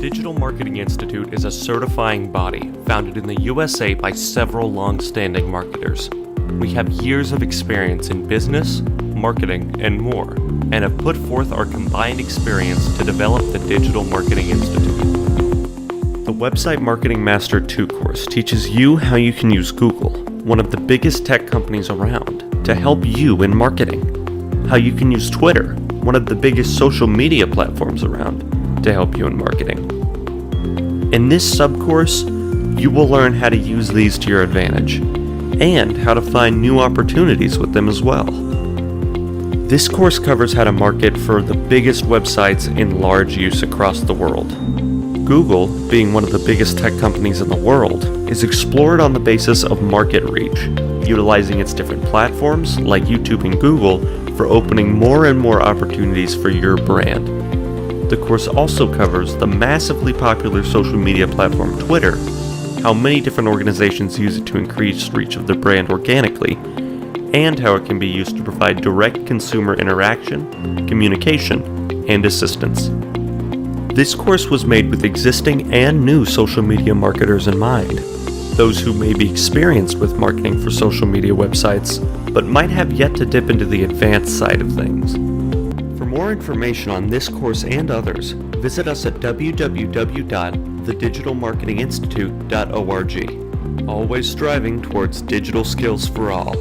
Digital Marketing Institute is a certifying body founded in the USA by several long-standing marketers. We have years of experience in business, marketing, and more, and have put forth our combined experience to develop the Digital Marketing Institute. The Website Marketing Master 2 course teaches you how you can use Google, one of the biggest tech companies around, to help you in marketing. How you can use Twitter, one of the biggest social media platforms around, to help you in marketing. In this sub-course, you will learn how to use these to your advantage, and how to find new opportunities with them as well. This course covers how to market for the biggest websites in large use across the world. Google, being one of the biggest tech companies in the world, is explored on the basis of market reach, utilizing its different platforms like YouTube and Google for opening more and more opportunities for your brand. The course also covers the massively popular social media platform Twitter, how many different organizations use it to increase reach of their brand organically, and how it can be used to provide direct consumer interaction, communication, and assistance. This course was made with existing and new social media marketers in mind, those who may be experienced with marketing for social media websites, but might have yet to dip into the advanced side of things. For more information on this course and others, visit us at www.thedigitalmarketinginstitute.org. Always striving towards digital skills for all.